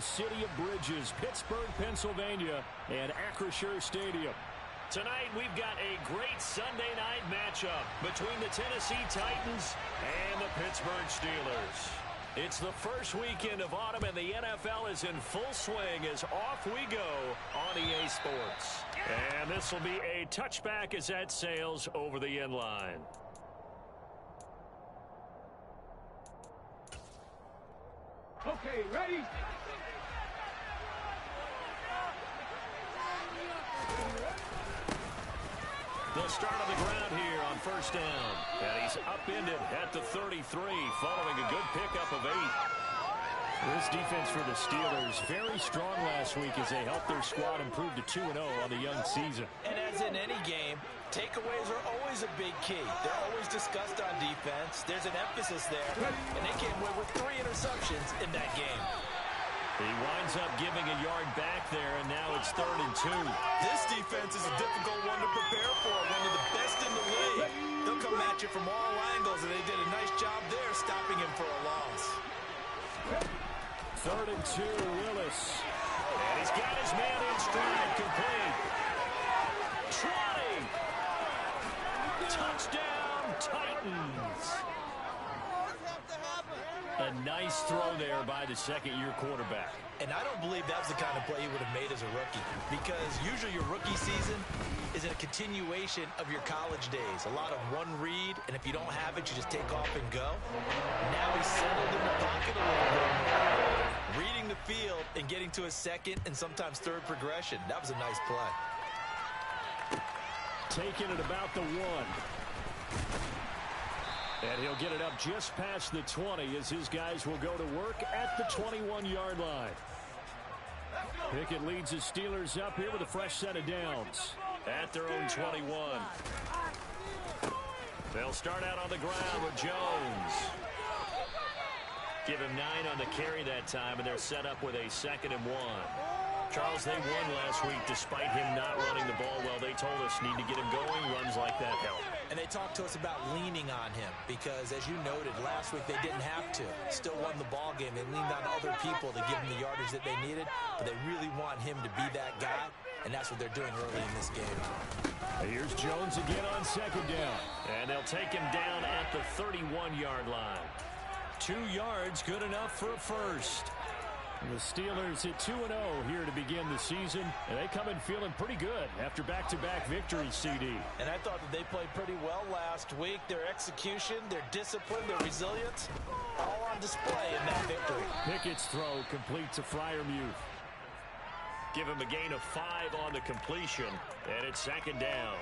City of Bridges, Pittsburgh, Pennsylvania, and Acrisure Stadium. Tonight, we've got a great Sunday night matchup between the Tennessee Titans and the Pittsburgh Steelers. It's the first weekend of autumn, and the NFL is in full swing as off we go on EA Sports. And this will be a touchback as that sails over the end line. Okay, ready? They'll start on the ground here on first down. And he's upended at the 33 following a good pickup of 8. This defense for the Steelers, very strong last week as they helped their squad improve to 2-0 on the young season. And as in any game, takeaways are always a big key. They're always discussed on defense. There's an emphasis there, and they came away with 3 interceptions in that game. He winds up giving a yard back there, and now it's 3rd and 2. This defense is a difficult one to prepare for, one of the best in the league. They'll come at you from all angles, and they did a nice job there stopping him for a loss. 3rd and 2, Willis. And he's got his man in stride, complete. 20. Touchdown, Titans. A nice throw there by the second-year quarterback. And I don't believe that was the kind of play he would have made as a rookie, because usually your rookie season is a continuation of your college days. A lot of one read, and if you don't have it, you just take off and go. Now he's settled in the pocket a little bit more, reading the field and getting to a second and sometimes third progression. That was a nice play. Taking it about the 1. And he'll get it up just past the 20 as his guys will go to work at the 21-yard line. Pickett leads his Steelers up here with a fresh set of downs. At their own 21. They'll start out on the ground with Jones. Give him 9 on the carry that time, and they're set up with a 2nd and 1. Charles, they won last week despite him not running the ball well. They told us need to get him going. Runs like that help. And they talked to us about leaning on him because, as you noted, last week they didn't have to. Still won the ball game. They leaned on other people to give them the yardage that they needed, but they really want him to be that guy, and that's what they're doing early in this game. Here's Jones again on 2nd down. And they'll take him down at the 31-yard line. 2 yards, good enough for a first. The Steelers hit 2-0 here to begin the season, and they come in feeling pretty good after back-to-back victories, CD. And I thought that they played pretty well last week. Their execution, their discipline, their resilience, all on display in that victory. Pickett's throw complete to Freiermuth. Give him a gain of 5 on the completion, and it's 2nd down.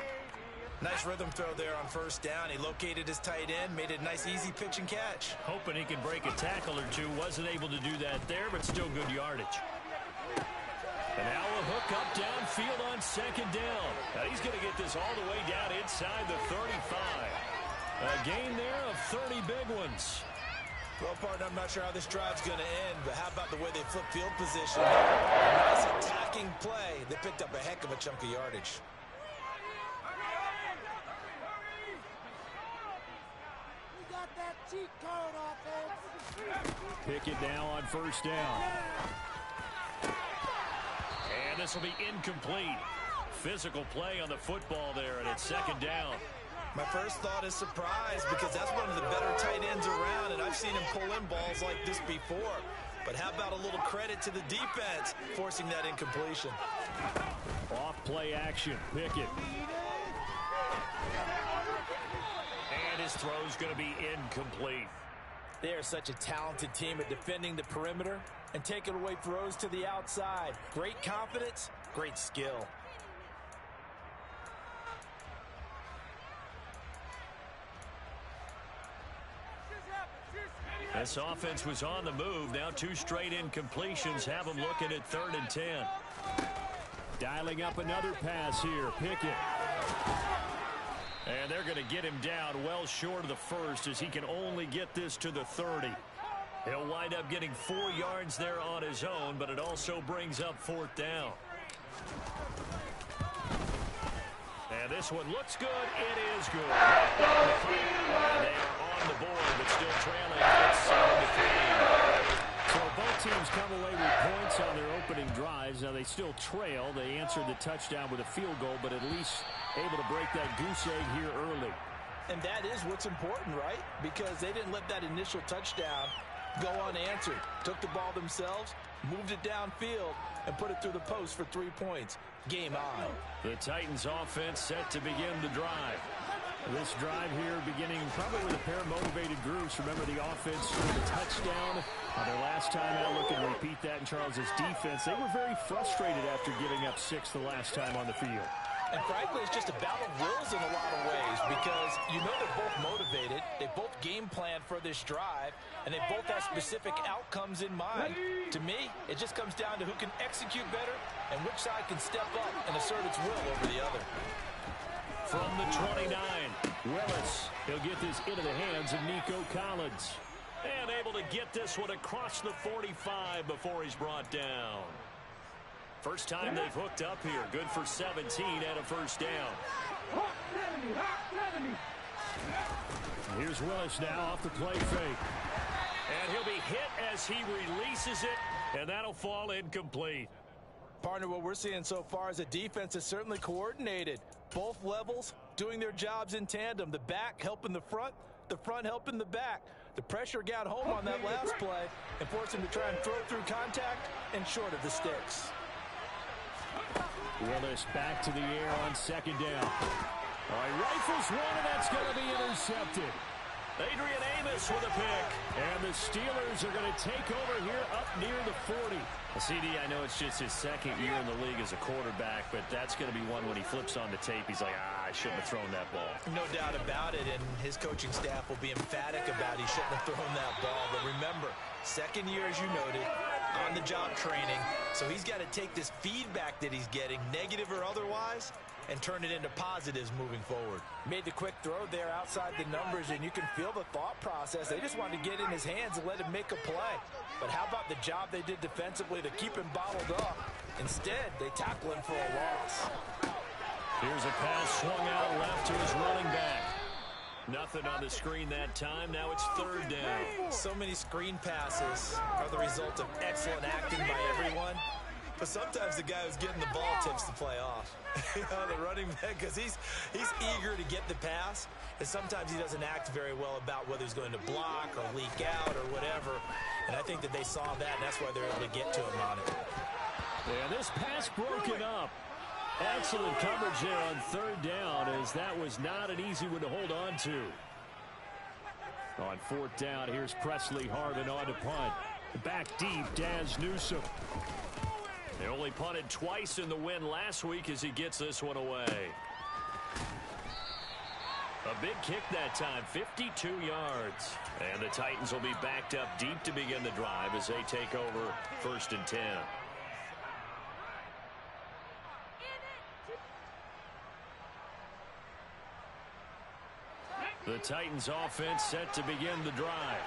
Nice rhythm throw there on first down. He located his tight end, made it a nice, easy pitch and catch. Hoping he can break a tackle or two. Wasn't able to do that there, but still good yardage. And now a hook up downfield on 2nd down. Now he's going to get this all the way down inside the 35. A gain there of 30 big ones. Well, partner, I'm not sure how this drive's going to end, but how about the way they flip field position? Nice attacking play. They picked up a heck of a chunk of yardage. Pickett now on first down. And this will be incomplete. Physical play on the football there, and it's 2nd down. My first thought is surprise because that's one of the better tight ends around, and I've seen him pull in balls like this before. But how about a little credit to the defense forcing that incompletion? Off play action, Pickett. And his throw's going to be incomplete. They are such a talented team at defending the perimeter and taking away throws to the outside. Great confidence, great skill. This offense was on the move. Now 2 straight incompletions have them looking at 3rd and 10. Dialing up another pass here, Pickett. And they're going to get him down well short of the first as he can only get this to the 30. He'll wind up getting 4 yards there on his own, but it also brings up 4th down. And this one looks good. It is good. And they are on the board, but still trailing. It's 7-3. So both teams come away with points success on their opening drives. Now, they still trail. They answered the touchdown with a field goal, but at least able to break that goose egg here early. And that is what's important, right? Because they didn't let that initial touchdown go unanswered. Took the ball themselves, moved it downfield, and put it through the post for 3 points. Game on. The Titans offense set to begin the drive. This drive here beginning probably with a pair of motivated groups. Remember, the offense scored a touchdown on their last time out. Look and repeat that in Charles's defense. They were very frustrated after giving up 6 the last time on the field. And frankly, it's just a battle of wills in a lot of ways because you know they're both motivated. They both game plan for this drive, and they both have specific outcomes in mind. To me, it just comes down to who can execute better and which side can step up and assert its will over the other. From the 29, Willis. He'll get this into the hands of Nico Collins. And able to get this one across the 45 before he's brought down. First time they've hooked up here. Good for 17 and a first down. Here's Willis now off the play fake. And he'll be hit as he releases it, and that'll fall incomplete. Partner, what we're seeing so far is a defense is certainly coordinated. Both levels doing their jobs in tandem. The back helping the front helping the back. The pressure got home on that last play and forced him to try and throw through contact and short of the sticks. Willis back to the air on second down. All right, rifles one, and that's going to be intercepted. Adrian Amos with a pick. And the Steelers are going to take over here up near the 40. Well, CD, I know it's just his second year in the league as a quarterback, but that's going to be one when he flips on the tape. He's like, I shouldn't have thrown that ball. No doubt about it, and his coaching staff will be emphatic about he shouldn't have thrown that ball. But remember, second year, as you noted, on-the-job training. So he's got to take this feedback that he's getting, negative or otherwise, and turn it into positives moving forward. Made the quick throw there outside the numbers, and you can feel the thought process. They just wanted to get in his hands and let him make a play. But how about the job they did defensively to keep him bottled up? Instead, they tackle him for a loss. Here's a pass swung out left to his running back. Nothing on the screen that time. Now it's third down. So many screen passes are the result of excellent acting by everyone. But sometimes the guy who's getting the ball tips the play off. The running back, because he's eager to get the pass, and sometimes he doesn't act very well about whether he's going to block or leak out or whatever. And I think that they saw that, and that's why they're able to get to him on it. Yeah, this pass broken up. Excellent coverage there on third down, as that was not an easy one to hold on to. On fourth down, here's Presley Harvin on to punt. Back deep, Daz Newsome. They only punted twice in the win last week as he gets this one away. A big kick that time, 52 yards. And the Titans will be backed up deep to begin the drive as they take over 1st and 10. The Titans offense set to begin the drive.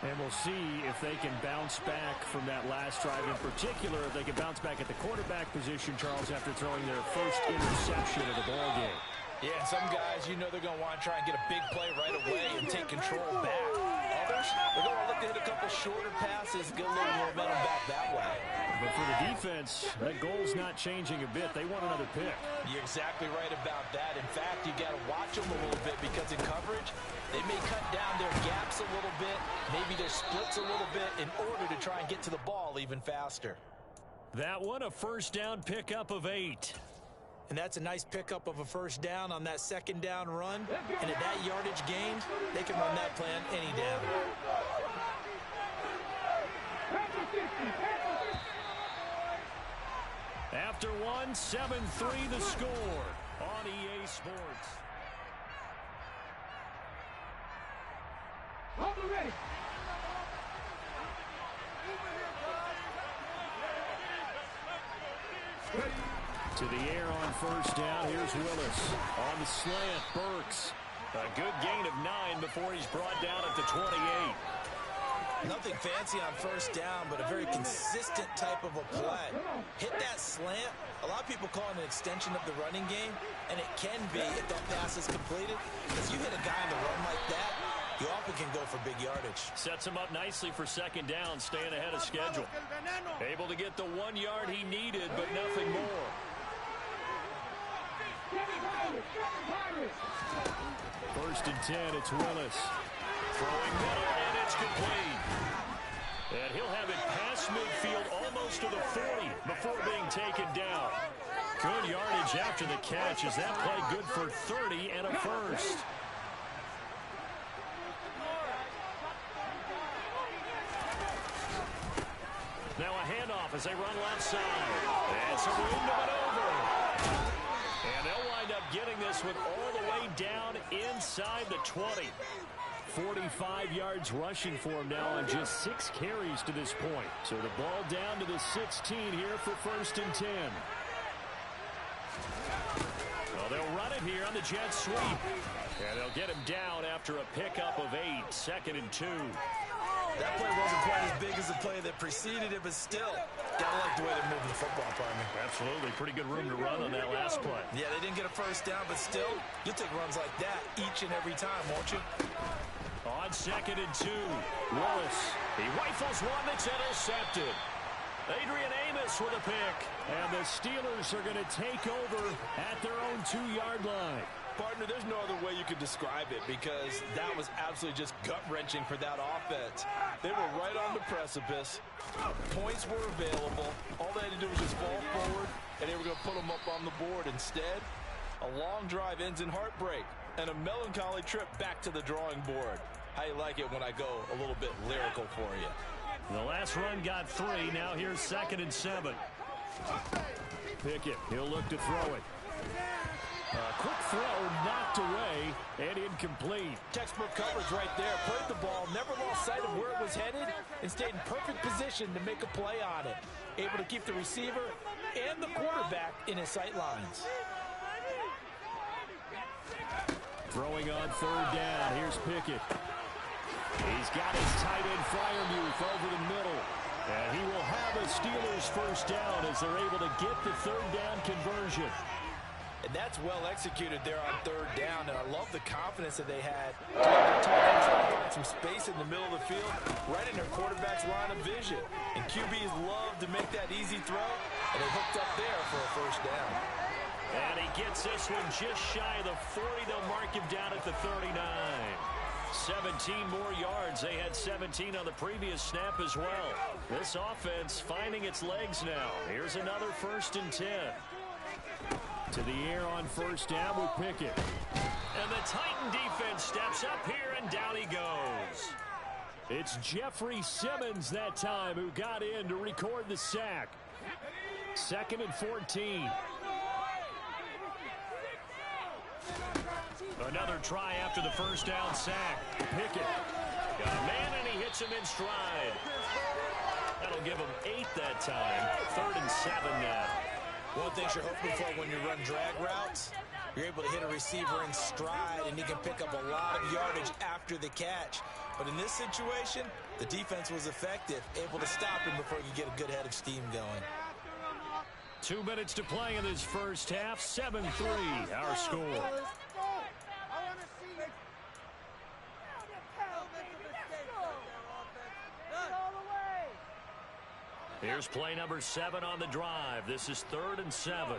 And we'll see if they can bounce back from that last drive. In particular, if they can bounce back at the quarterback position, Charles, after throwing their first interception of the ballgame. Yeah, and some guys, you know they're going to want to try and get a big play right away and take control back. Others, they're going to look to hit a couple shorter passes, get a little momentum back that way. But for the defense, that goal's not changing a bit. They want another pick. You're exactly right about that. In fact, you got to watch them a little bit because in coverage, they may cut down their gaps a little bit, maybe their splits a little bit in order to try and get to the ball even faster. That one, a first down pickup of 8. And that's a nice pickup of a first down on that second down run. And at that yardage gain, they can run that plan any down. After one, 7-3 the score on EA Sports. Ready. To the air on first down. Here's Willis. On the slant, Burks. A good gain of 9 before he's brought down at the 28. Nothing fancy on first down, but a very consistent type of a play. Hit that slant. A lot of people call it an extension of the running game, and it can be if that pass is completed. Because you hit a guy on the run like that, you often can go for big yardage. Sets him up nicely for second down, staying ahead of schedule. Able to get the 1 yard he needed, but nothing more. First and 10, it's Willis. Throwing middle, and it's complete. And he'll have it past midfield almost to the 40 before being taken down. Good yardage after the catch as that play good for 30 and a first. Now a handoff as they run left side. And some room to maneuver. And they'll wind up getting this one all the way down inside the 20. 45 yards rushing for him now on just 6 carries to this point. So the ball down to the 16 here for first and 10. Well, they'll run it here on the jet sweep. And they'll get him down after a pickup of 8, second and 2. That play wasn't quite as big as the play that preceded it, but still, gotta like the way they're moving the football, partner. Absolutely. Pretty good room to run on that last play. Yeah, they didn't get a first down, but still, you'll take runs like that each and every time, won't you? On second and 2, Willis. He rifles one that's intercepted. Adrian Amos with a pick. And the Steelers are going to take over at their own 2-yard line. Partner, there's no other way you could describe it because that was absolutely just gut-wrenching for that offense. They were right on the precipice. Points were available. All they had to do was just fall forward, and they were going to put them up on the board. Instead, a long drive ends in heartbreak and a melancholy trip back to the drawing board. How you like it when I go a little bit lyrical for you? The last run got 3. Now here's second and 7. Pickett, he'll look to throw it. Quick throw knocked away and incomplete. Textbook coverage right there. Played the ball, never lost sight of where it was headed, and stayed in perfect position to make a play on it. Able to keep the receiver and the quarterback in his sight lines. Throwing on third down. Here's Pickett. He's got his tight end Freiermuth over the middle. And he will have a Steelers first down as they're able to get the third down conversion. And that's well executed there on third down. And I love the confidence that they had to let the tight end try to find some space in the middle of the field, right in their quarterback's line of vision. And QBs love to make that easy throw, and they hooked up there for a first down. And he gets this one just shy of the 40. They'll mark him down at the 39. 17 more yards. They had 17 on the previous snap as well. This offense finding its legs now. Here's another first and 10. To the air on first down with Pickett. And the Titan defense steps up here, and down he goes. It's Jeffrey Simmons that time who got in to record the sack. Second and 14. Another try after the first down sack. Pickett got a man, and he hits him in stride. That'll give him 8 that time. Third and 7 now. One thing you're hoping for when you run drag routes, you're able to hit a receiver in stride, and he can pick up a lot of yardage after the catch. But in this situation, the defense was effective, able to stop him before you get a good head of steam going. 2 minutes to play in this first half. 7-3, our score. Here's play number 7 on the drive. This is 3rd and 7.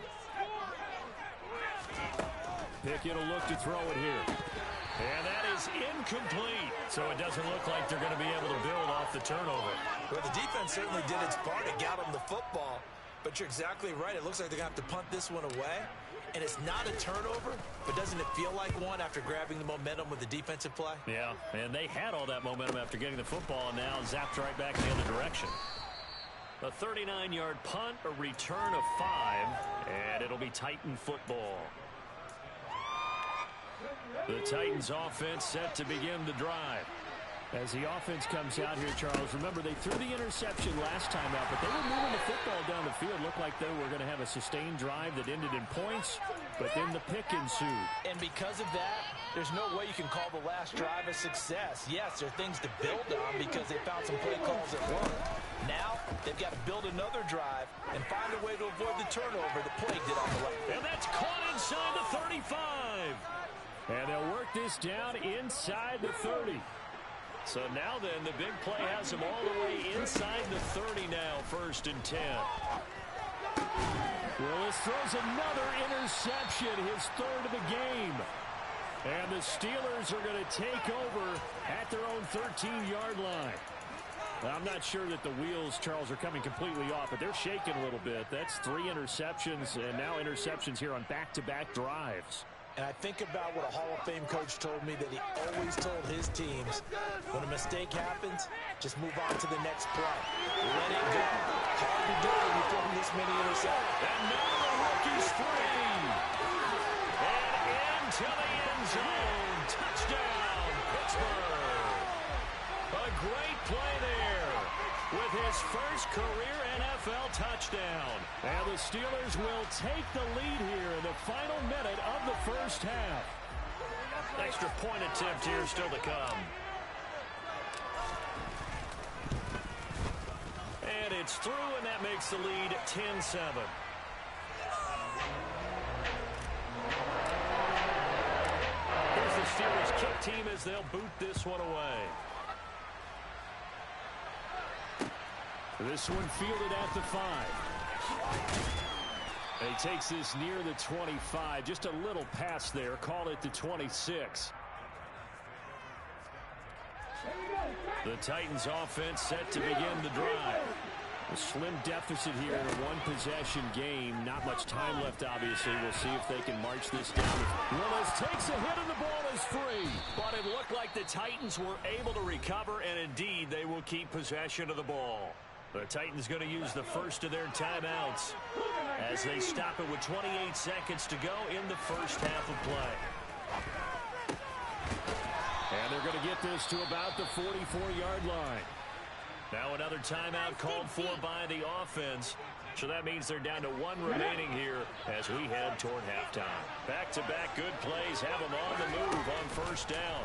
Pickett will look to throw it here. And that is incomplete. So it doesn't look like they're going to be able to build off the turnover. Well, the defense certainly did its part to get them the football. But you're exactly right. It looks like they're going to have to punt this one away. And it's not a turnover, but doesn't it feel like one after grabbing the momentum with the defensive play? Yeah, and they had all that momentum after getting the football, and now zapped right back in the other direction. A 39-yard punt, a return of 5, and it'll be Titan football. The Titans offense set to begin the drive. As the offense comes out here, Charles, remember they threw the interception last time out, but they were moving the football down the field. Looked like they were going to have a sustained drive that ended in points, but then the pick ensued. And because of that, there's no way you can call the last drive a success. Yes, there are things to build on because they found some play calls that work. Now, they've got to build another drive and find a way to avoid the turnover that plagued it on the left. And that's caught inside the 35. And they'll work this down inside the 30. So now then, the big play has him all the way inside the 30 now, 1st and 10. Willis throws another interception, his 3rd of the game. And the Steelers are going to take over at their own 13-yard line. I'm not sure that the wheels, Charles, are coming completely off, but they're shaking a little bit. That's 3 interceptions, and now interceptions here on back-to-back drives. And I think about what a Hall of Fame coach told me, that he always told his teams, when a mistake happens, just move on to the next play. Let it go. Hard to do when you throw this many interceptions. And now the rookie's free. And into the end zone. Touchdown, Pittsburgh. A great play there with his first career NFL touchdown. And the Steelers will take the lead here in the final minute of the first half. Extra point attempt here still to come. And it's through, and that makes the lead 10-7. Here's the Steelers kick team as they'll boot this one away. This one fielded at the 5. And he takes this near the 25. Just a little pass there. Call it the 26. The Titans offense set to begin the drive. A slim deficit here in a one-possession game. Not much time left, obviously. We'll see if they can march this down. Willis takes a hit and the ball is free. But it looked like the Titans were able to recover, and indeed they will keep possession of the ball. The Titans going to use the first of their timeouts as they stop it with 28 seconds to go in the first half of play. And they're going to get this to about the 44-yard line. Now another timeout called for by the offense. So that means they're down to 1 remaining here as we head toward halftime. Back-to-back good plays have them on the move on first down.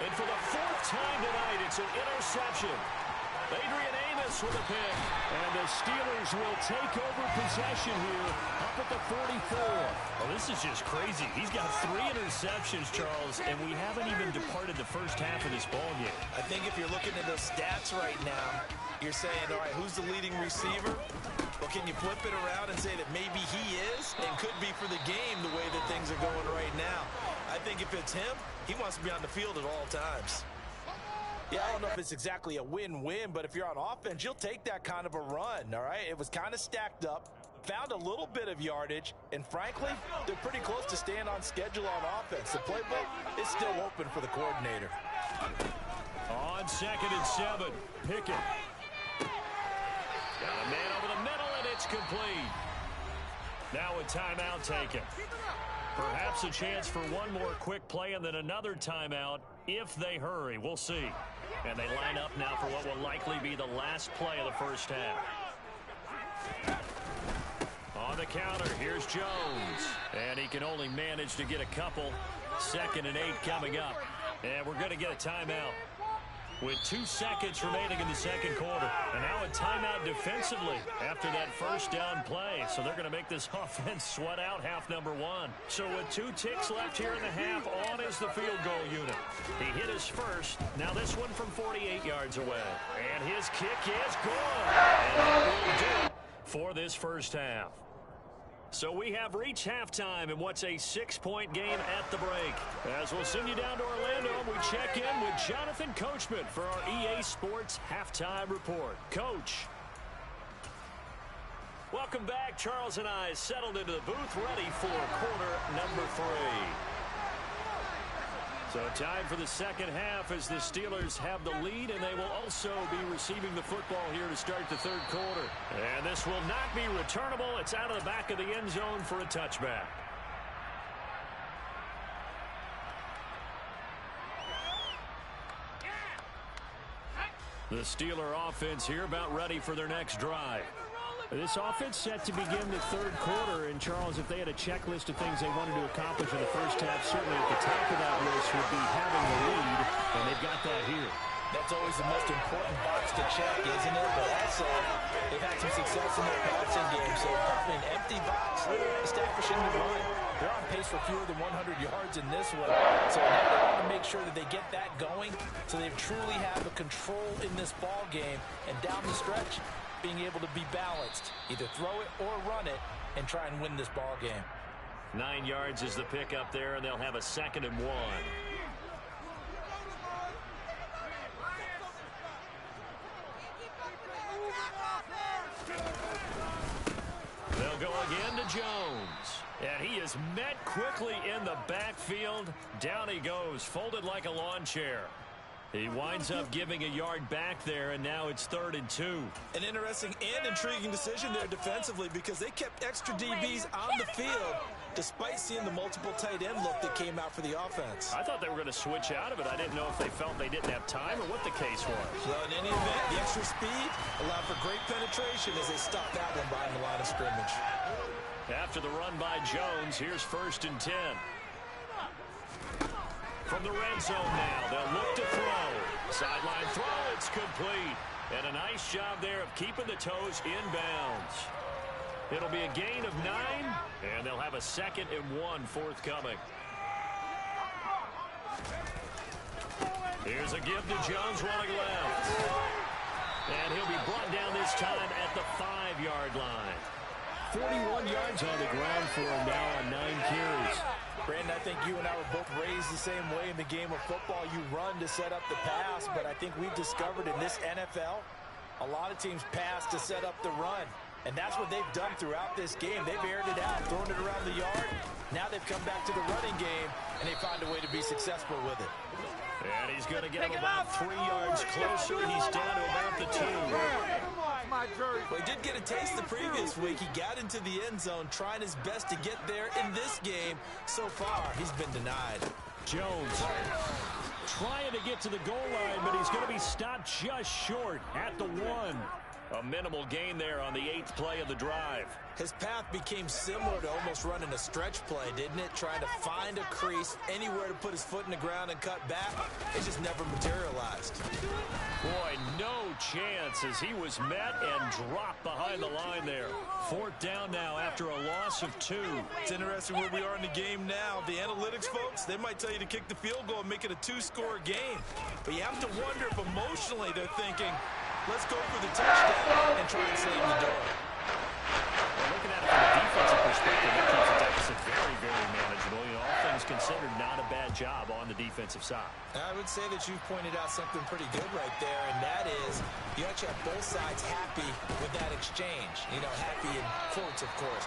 And for the 4th time tonight, it's an interception. Adrian Amos with a pick. And the Steelers will take over possession here up at the 44. Oh, this is just crazy. He's got 3 interceptions, Charles, and we haven't even departed the first half of this ball game. I think if you're looking at those stats right now, you're saying, all right, who's the leading receiver? Well, can you flip it around and say that maybe he is and could be for the game the way that things are going right now? I think if it's him, he wants to be on the field at all times. Yeah, I don't know if it's exactly a win-win, but if you're on offense, you'll take that kind of a run, all right? It was kind of stacked up, found a little bit of yardage, and frankly, they're pretty close to staying on schedule on offense. The playbook is still open for the coordinator. On 2nd and 7, Pickett. Got a man over the middle, and it's complete. Now a timeout taken. Perhaps a chance for one more quick play and then another timeout if they hurry. We'll see. And they line up now for what will likely be the last play of the first half. On the counter, here's Jones. And he can only manage to get a couple. 2nd and 8 coming up. And we're going to get a timeout with 2 seconds remaining in the second quarter. And now a timeout defensively after that first down play. So they're going to make this offense sweat out half number 1. So with 2 ticks left here in the half, on is the field goal unit. He hit his first. Now this one from 48 yards away. And his kick is good. And that will do it for this first half. So we have reached halftime in what's a 6-point game at the break. As we'll send you down to Orlando, we check in with Jonathan Coachman for our EA Sports Halftime Report. Coach. Welcome back. Charles and I settled into the booth ready for quarter number 3. So time for the second half as the Steelers have the lead, and they will also be receiving the football here to start the third quarter. And this will not be returnable. It's out of the back of the end zone for a touchback. The Steeler offense here about ready for their next drive. This offense set to begin the third quarter, and Charles, if they had a checklist of things they wanted to accomplish in the first half, certainly at the top of that list would be having the lead, and they've got that here. That's always the most important box to check, isn't it? But also, they've had some success in their passing game, so probably an empty box establishing the run. They're on pace for fewer than 100 yards in this one, so now they want to make sure that they get that going so they truly have the control in this ball game, and down the stretch, being able to be balanced, either throw it or run it, and try and win this ball game. 9 yards is the pickup there, and they'll have a 2nd and 1. They'll go again to Jones. And he is met quickly in the backfield. Down he goes, folded like a lawn chair. He winds up giving a yard back there, and now it's 3rd and 2. An interesting and intriguing decision there defensively because they kept extra DBs on the field despite seeing the multiple tight end look that came out for the offense. I thought they were going to switch out of it. I didn't know if they felt they didn't have time or what the case was. Well, in any event, the extra speed allowed for great penetration as they stopped that one behind the line of scrimmage. After the run by Jones, here's 1st and 10. From the red zone now, they'll look to throw. Sideline throw, it's complete. And a nice job there of keeping the toes inbounds. It'll be a gain of 9, and they'll have a 2nd and 1 forthcoming. Here's a give to Jones running left. And he'll be brought down this time at the 5-yard line. 41 yards on the ground for him now on 9 carries. Brandon, I think you and I were both raised the same way in the game of football. You run to set up the pass, but I think we've discovered in this NFL, a lot of teams pass to set up the run. And that's what they've done throughout this game. They've aired it out, thrown it around the yard. Now they've come back to the running game, and they find a way to be successful with it. And he's going to get him about 3 yards closer. He's down to about the 2. Well, he did get a taste the previous week. He got into the end zone, trying his best to get there in this game. So far, he's been denied. Jones trying to get to the goal line, but he's going to be stopped just short at the 1. A minimal gain there on the 8th play of the drive. His path became similar to almost running a stretch play, didn't it? Trying to find a crease, anywhere to put his foot in the ground and cut back. It just never materialized. Boy, no chance as he was met and dropped behind the line there. 4th down now after a loss of 2. It's interesting where we are in the game now. The analytics folks, they might tell you to kick the field goal and make it a 2-score game. But you have to wonder if emotionally they're thinking, let's go for the touchdown and try and slam the door. Well, looking at it from a defensive perspective, that keeps the deficit very, very manageable. You know, all things considered, not a bad job on the defensive side. I would say that you've pointed out something pretty good right there, and that is you actually have both sides happy with that exchange. You know, happy in quotes, of course.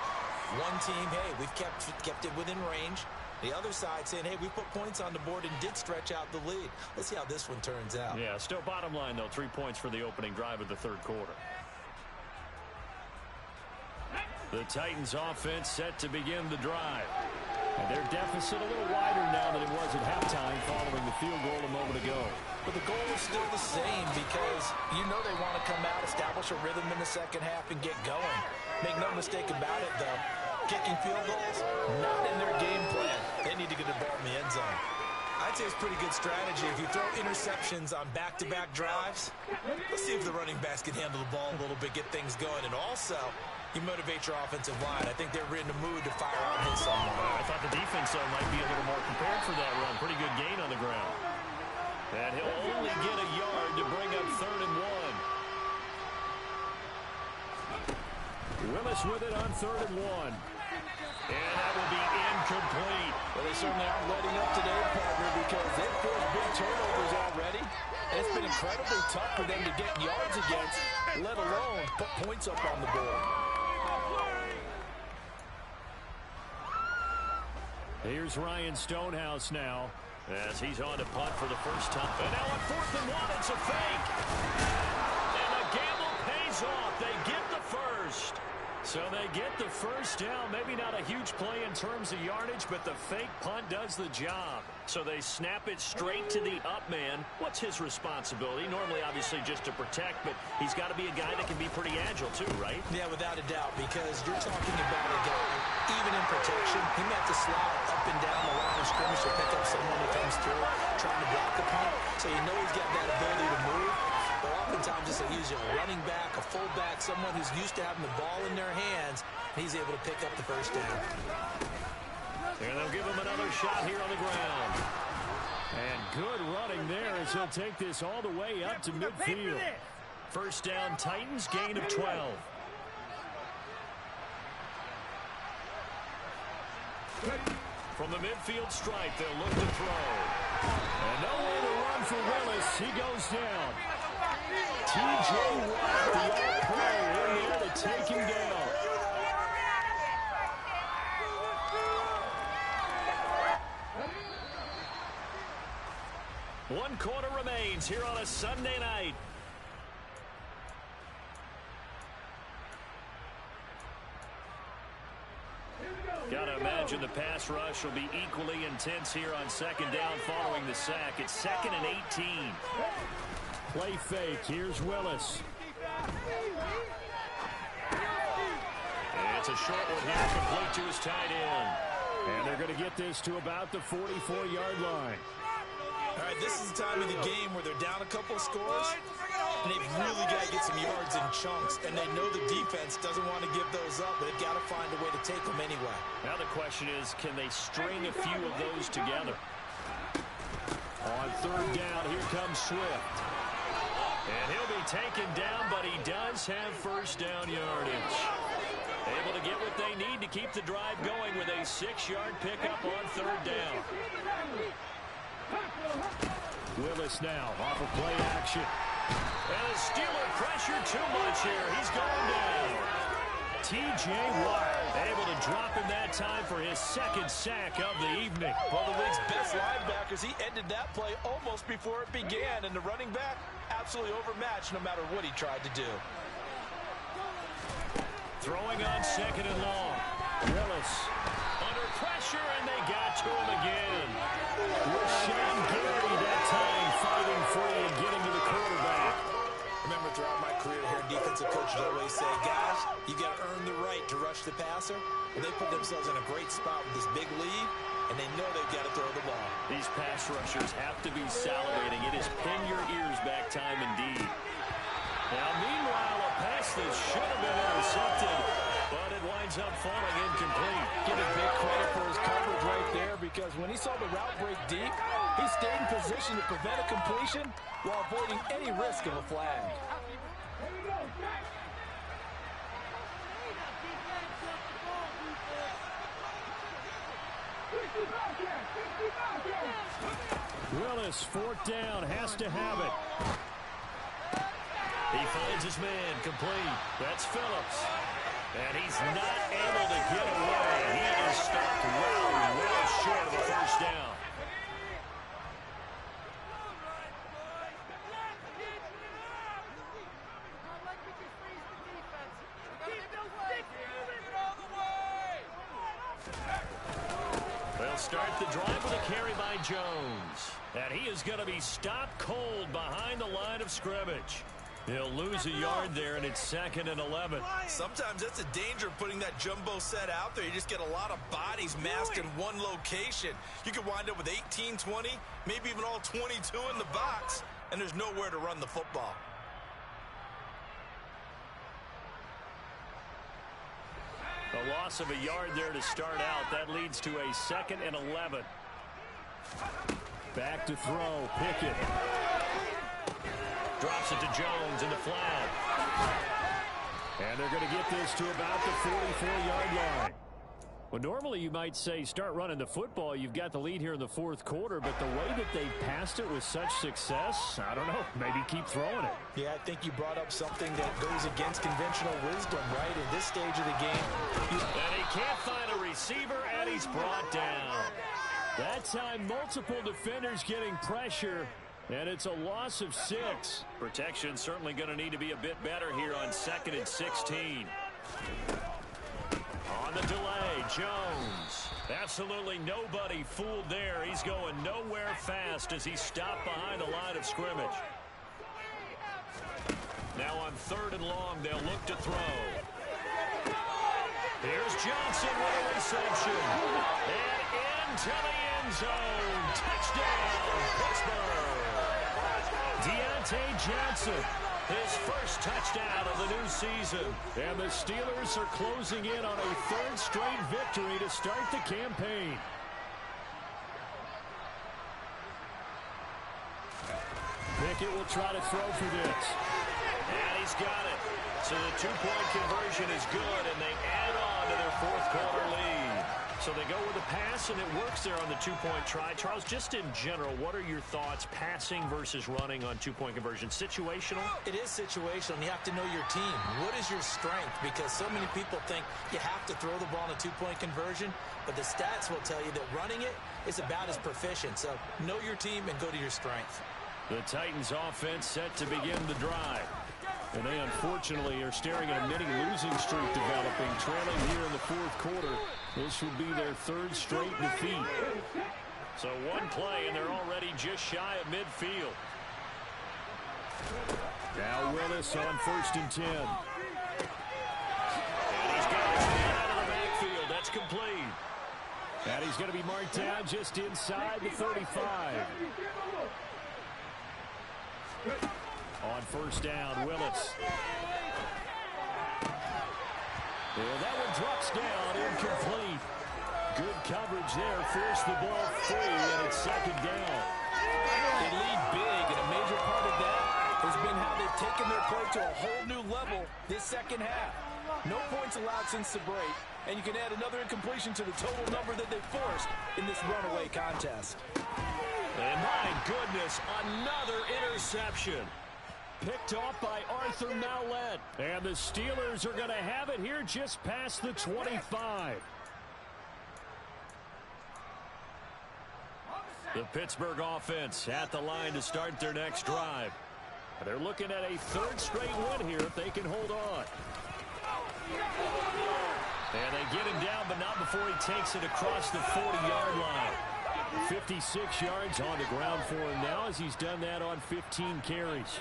One team, hey, we've kept it within range. The other side saying, hey, we put points on the board and did stretch out the lead. Let's see how this one turns out. Yeah, still bottom line, though, 3 points for the opening drive of the 3rd quarter. The Titans offense set to begin the drive. And their deficit a little wider now than it was at halftime following the field goal a moment ago. But the goal is still the same because you know they want to come out, establish a rhythm in the second half, and get going. Make no mistake about it, though. Kicking field goals, not in their game plan. They need to get the ball in the end zone. I'd say it's pretty good strategy. If you throw interceptions on back-to-back drives, let's see if the running backs can handle the ball a little bit, get things going. And also, you motivate your offensive line. I think they're in the mood to fire out hits someone. I thought the defense, though, might be a little more prepared for that run. Pretty good gain on the ground. And he'll only get a yard to bring up 3rd and 1. Willis with it on 3rd and 1. And that will be incomplete. Well, they certainly aren't letting up today, partner, because they've forced big turnovers already. And it's been incredibly tough for them to get yards against, let alone put points up on the board. Here's Ryan Stonehouse now as he's on to punt for the first time. And now on 4th and 1, it's a fake. And the gamble pays off. They get the first. So they get the first down. Maybe not a huge play in terms of yardage, but the fake punt does the job. So they snap it straight to the up man. What's his responsibility? Normally, obviously, just to protect, but he's got to be a guy that can be pretty agile too, right? Yeah, without a doubt, because you're talking about a guy, even in protection, he may have to slide up and down the line of scrimmage to pick up someone that comes through trying to block the punt. So you know he's got that ability to move. But oftentimes, just use a running back, a fullback, someone who's used to having the ball in their hands, he's able to pick up the first down. And they'll give him another shot here on the ground. And good running there as he'll take this all the way up to midfield. First down, Titans, gain of 12. From the midfield stripe, they'll look to throw. And nowhere to run for Willis. He goes down. T.J. Watt, the all-pro, in there to take him down. One quarter remains here on a Sunday night. Gotta imagine the pass rush will be equally intense here on second down following the sack. It's 2nd and 18. Play fake. Here's Willis. And it's a short one here, complete to his tight end. And they're going to get this to about the 44-yard line. All right, this is the time of the game where they're down a couple of scores, and they've really got to get some yards in chunks, and they know the defense doesn't want to give those up, but they've got to find a way to take them anyway. Now the question is, can they string a few of those together? On third down, here comes Swift. And he'll be taken down, but he does have first down yardage. Able to get what they need to keep the drive going with a 6-yard pickup on third down. Willis now off of play action. And the Steeler pressure too much here. He's going down. T.J. Watt able to drop him that time for his 2nd sack of the evening. One of the league's best linebackers. He ended that play almost before it began. And the running back absolutely overmatched no matter what he tried to do. Throwing on 2nd and long. Willis under pressure, and they got to him again. Rashan Gary that time fighting free and getting to the quarterback. Remember, throughout my career here, defensive coaches always say, guys, you got to earn the right to rush the passer. And they put themselves in a great spot with this big lead, and they know they've got to throw the ball. These pass rushers have to be salivating. It is pin your ears back time indeed. Now, meanwhile, a pass that should have been intercepted, but it winds up falling incomplete. Give a big credit for his coverage right there, because when he saw the route break deep, he stayed in position to prevent a completion while avoiding any risk of a flag. Willis, 4th down, has to have it. He finds his man, complete. That's Phillips. And he's not able to get away. He is stopped well short of a first down. They'll start the drive with a carry by Jones. And he is going to be stopped cold behind the line of scrimmage. He'll lose a yard there, and it's 2nd and 11. Sometimes that's a danger of putting that jumbo set out there. You just get a lot of bodies massed in one location. You could wind up with 18, 20, maybe even all 22 in the box, and there's nowhere to run the football. A loss of a yard there to start out. That leads to a 2nd and 11. Back to throw. Pickett. Drops it to Jones in the flat. And they're going to get this to about the 44-yard line. Well, normally you might say start running the football. You've got the lead here in the 4th quarter, but the way that they passed it with such success, I don't know, maybe keep throwing it. Yeah, I think you brought up something that goes against conventional wisdom, right? In this stage of the game. And he can't find a receiver, and he's brought down. That time, multiple defenders getting pressure. And it's a loss of 6. Protection certainly going to need to be a bit better here on 2nd and 16. On the delay, Jones. Absolutely nobody fooled there. He's going nowhere fast as he stopped behind the line of scrimmage. Now on 3rd and long, they'll look to throw. Here's Johnson with a reception. And into the end zone. Touchdown, Pittsburgh. Deontay Johnson, his first touchdown of the new season. And the Steelers are closing in on a 3rd straight victory to start the campaign. Pickett will try to throw for this. And he's got it. So the 2-point conversion is good, and they add on to their 4th quarter lead. So they go with a pass, and it works there on the 2-point try. Charles, just in general, what are your thoughts passing versus running on 2-point conversion? Situational? It is situational, and you have to know your team. What is your strength? Because so many people think you have to throw the ball in a 2-point conversion, but the stats will tell you that running it is about as proficient. So know your team and go to your strength. The Titans offense set to begin the drive. And they unfortunately are staring at a mini losing streak developing, trailing here in the 4th quarter. This would be their 3rd straight defeat. So one play, and they're already just shy of midfield. Now Willis on 1st and 10. And he's got his man out of the backfield. That's complete. And he's going to be marked down just inside the 35. On 1st down, Willis. And that one drops down, incomplete. Good coverage there, forced the ball free, and it's 2nd down. They lead big, and a major part of that has been how they've taken their play to a whole new level this 2nd half. No points allowed since the break, and you can add another incompletion to the total number that they forced in this runaway contest. And my goodness, another interception. Picked off by Arthur Maulet. And the Steelers are going to have it here just past the 25. The Pittsburgh offense at the line to start their next drive. They're looking at a 3rd straight win here if they can hold on. And they get him down, but not before he takes it across the 40-yard line. 56 yards on the ground for him now as he's done that on 15 carries.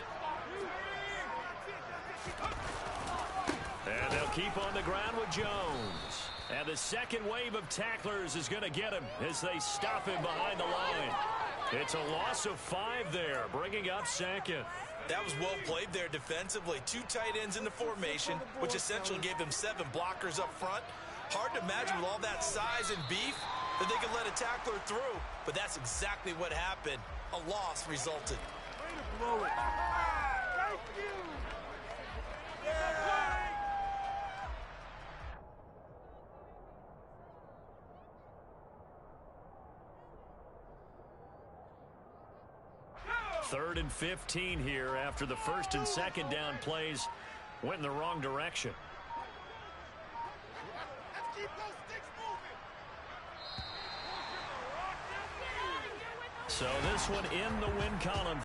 And they'll keep on the ground with Jones. And the 2nd wave of tacklers is going to get him as they stop him behind the line. It's a loss of 5 there, bringing up 2nd. That was well played there defensively. 2 tight ends in the formation, which essentially gave them 7 blockers up front. Hard to imagine with all that size and beef that they could let a tackler through, but that's exactly what happened. A loss resulted. Third and 15 here after the 1st and 2nd down plays went in the wrong direction. So this one in the win column.